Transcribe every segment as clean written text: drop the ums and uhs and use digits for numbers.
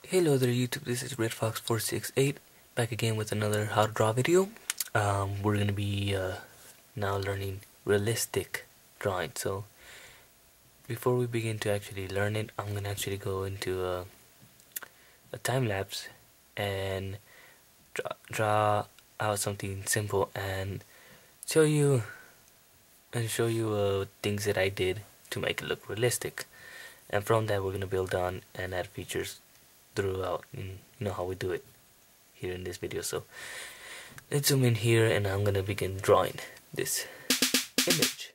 Hello there YouTube, this is RedFox468 back again with another how to draw video. We're gonna be now learning realistic drawing. So before we begin to actually learn it, I'm gonna actually go into a time lapse and draw out something simple and show you things that I did to make it look realistic. And from that we're gonna build on and add features throughout, and you know how we do it here in this video. So let's zoom in here and I'm gonna begin drawing this image.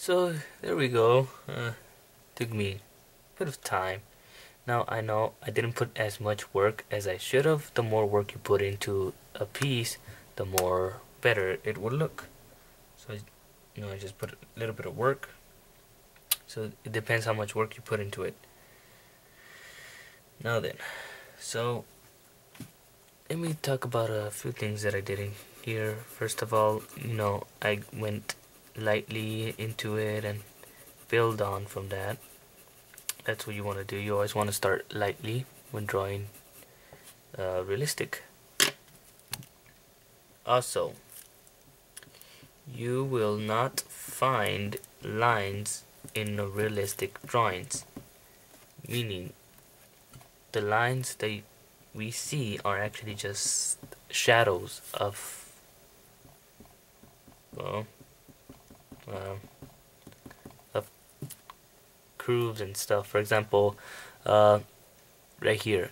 So there we go. Took me a bit of time. Now I know I didn't put as much work as I should have. The more work you put into a piece, the more better it will look. So I just put a little bit of work. So it depends how much work you put into it. Now then, so let me talk about a few things that I did in here. First of all, I went lightly into it and build on from that. That's what you want to do. You always want to start lightly when drawing realistic. Also, you will not find lines in realistic drawings, meaning the lines that we see are actually just shadows of of grooves and stuff. For example, right here,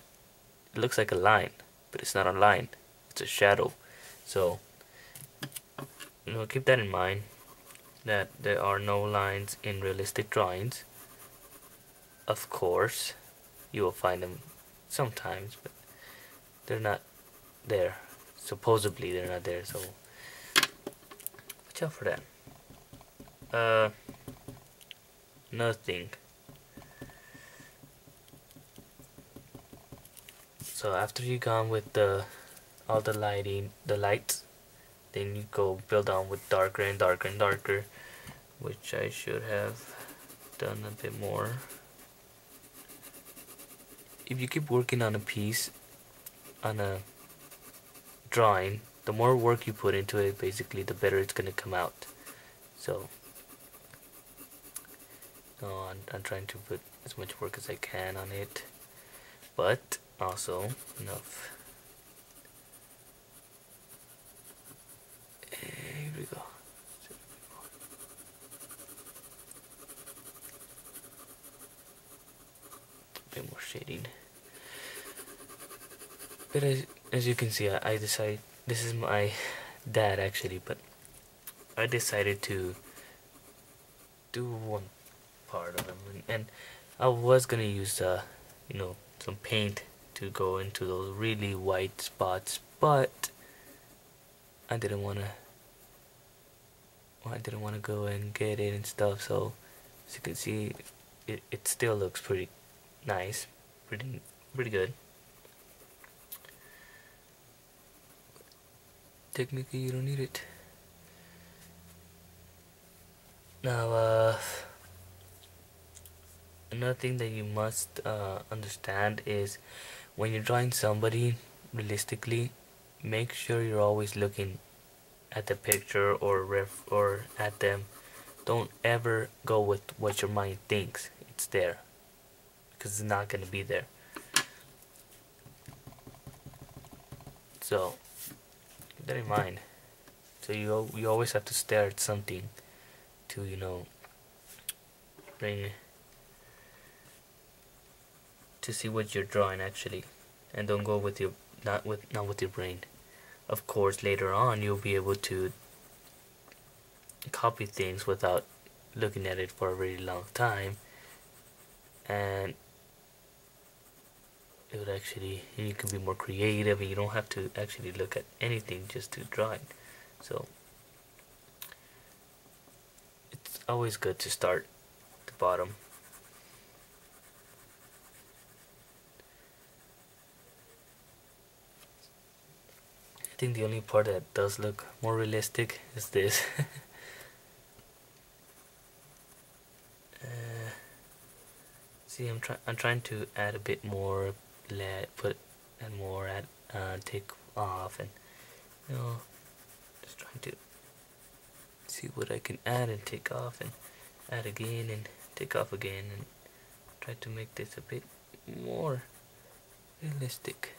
it looks like a line, but it's not a line, it's a shadow. So keep that in mind, that there are no lines in realistic drawings. Of course you will find them sometimes, but they're not there. Supposedly they're not there, so watch out for that. Nothing. So after you gone with all the lights, then you go build on with darker and darker and darker, which I should have done a bit more. If you keep working on a piece, on a drawing, the more work you put into it, basically the better it's gonna come out. So I'm trying to put as much work as I can on it, but also enough. Here we go. A bit more shading. But as you can see, I decided, this is my dad actually, but I decided to do one part of them, and I was gonna use some paint to go into those really white spots, but I didn't want to go and get it and stuff. So as you can see, it still looks pretty nice, pretty good. Technically you don't need it. Now another thing that you must understand is, when you're drawing somebody realistically, make sure you're always looking at the picture or at them don't ever go with what your mind thinks it's there, because it's not going to be there. So keep that in mind. So you always have to stare at something to, you know, bring to see what you're drawing actually, and don't go with your not with your brain. Of course, later on you'll be able to copy things without looking at it for a really long time, and it would actually, you can be more creative, and you don't have to actually look at anything just to draw it. So it's always good to start at the bottom. I think the only part that does look more realistic is this. See, I'm trying to add a bit more, take off, and you know, just trying to see what I can add and take off, and add again and take off again, and try to make this a bit more realistic.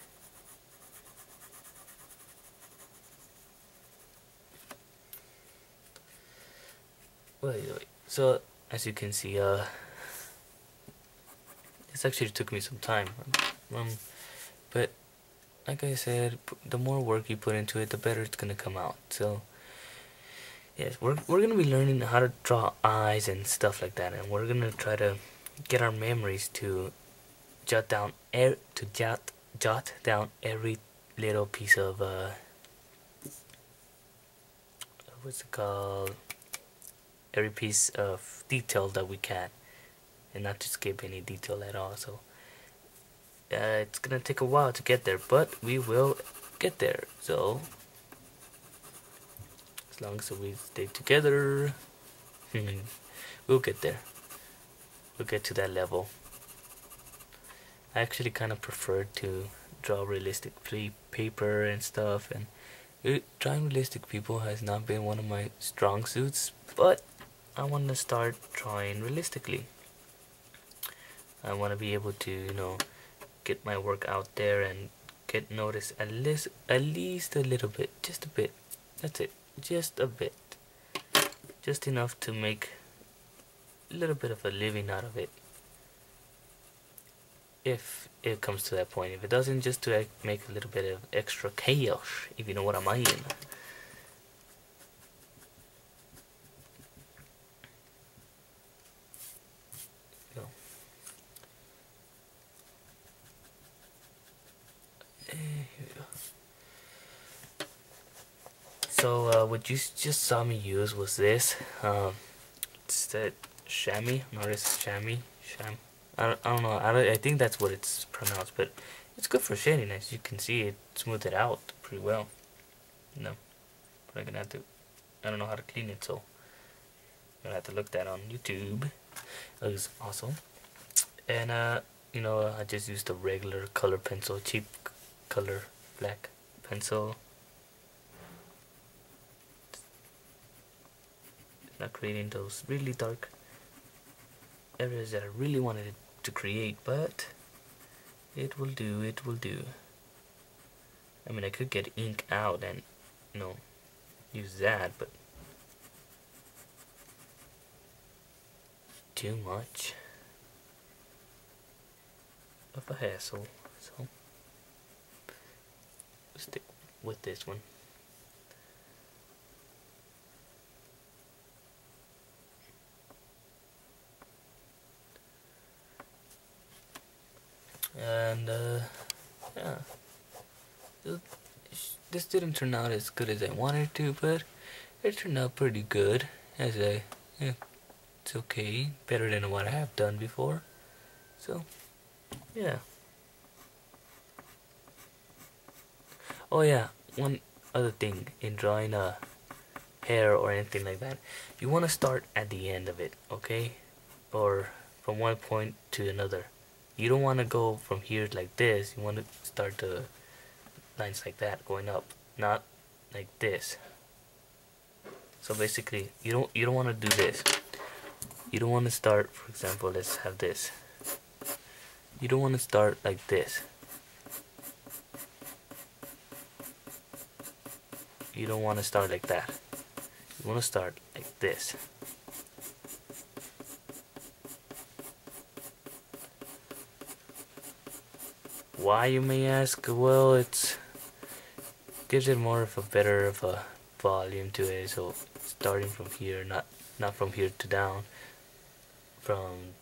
Well, anyway, so as you can see, this actually took me some time, but like I said, the more work you put into it, the better it's gonna come out. So yes, we're gonna be learning how to draw eyes and stuff like that, and we're gonna try to get our memories to jot down every little piece of what's it called? Every piece of detail that we can, and not to skip any detail at all. So it's gonna take a while to get there, but we will get there. So as long as we stay together, we'll get there. We'll get to that level. I actually kind of prefer to draw realistic paper and stuff, and drawing realistic people has not been one of my strong suits, but I want to start drawing realistically. I want to be able to, you know, get my work out there and get noticed at least a little bit, just a bit. That's it, just a bit, just enough to make a little bit of a living out of it. If it comes to that point, if it doesn't, just to make a little bit of extra chaos, if you know what I mean. So what you just saw me use was this. It's that Shammi, notice Shammi, I don't know. I think that's what it's pronounced, but it's good for shading. As you can see, it smoothed it out pretty well. No, but I'm gonna have to. I don't know how to clean it, so I'm gonna have to look that on YouTube. It looks awesome. And you know, I just used a regular color pencil, cheap color black pencil. Not creating those really dark areas that I really wanted it to create, but it will do, it will do. I mean, I could get ink out and, you know, use that, but too much of a hassle, so stick with this one. And yeah, this didn't turn out as good as I wanted to, but it turned out pretty good. Yeah, it's okay, better than what I have done before. So yeah. Oh yeah, one other thing in drawing a hair or anything like that, you want to start at the end of it, okay, or from one point to another. You don't want to go from here like this. You want to start the lines like that, going up, not like this. So basically, you don't want to do this. You don't want to start, for example, let's have this. You don't want to start like this. You don't want to start like that. You want to start like this. Why, you may ask? Well, it gives it more of a better of a volume to it. So starting from here, not from here to down, from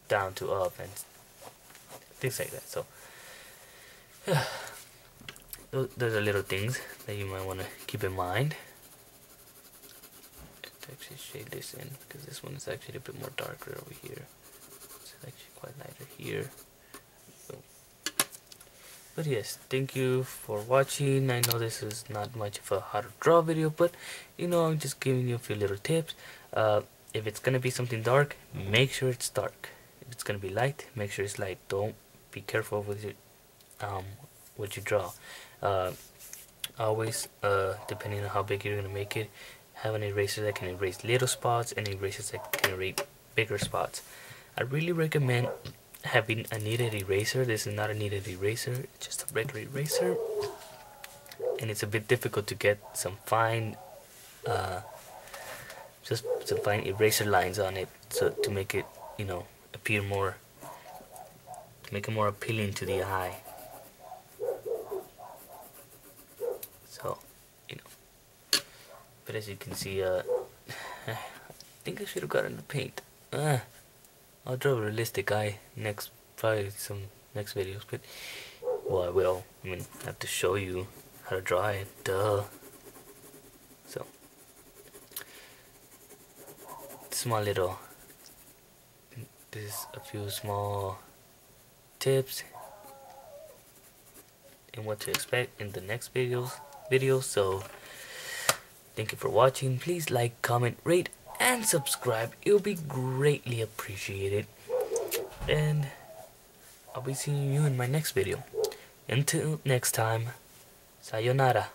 down to up and things like that. So those are little things that you might want to keep in mind. Let's actually shade this in because this one is actually a bit more darker over here. It's actually quite lighter here. So, but yes, thank you for watching. I know this is not much of a how to draw video, but you know, I'm just giving you a few little tips. If it's gonna be something dark, make sure it's dark. If it's gonna be light, make sure it's light. Don't be careful with it, what you draw. Always, depending on how big you're gonna make it, have an eraser that can erase little spots and erasers that can erase bigger spots. I really recommend having a kneaded eraser. This is not a kneaded eraser, it's just a regular eraser, and it's a bit difficult to get some fine just some fine eraser lines on it, so to make it, you know, appear more, to make it more appealing to the eye. So, you know, but as you can see, I think I should have gotten the paint. I'll draw a realistic eye next, probably some next videos, but well, I will. I mean, I have to show you how to draw it, duh. So, small little, this is a few small tips and what to expect in the next videos. So thank you for watching. Please like, comment, rate, and subscribe. It'll be greatly appreciated, and I'll be seeing you in my next video. Until next time, sayonara.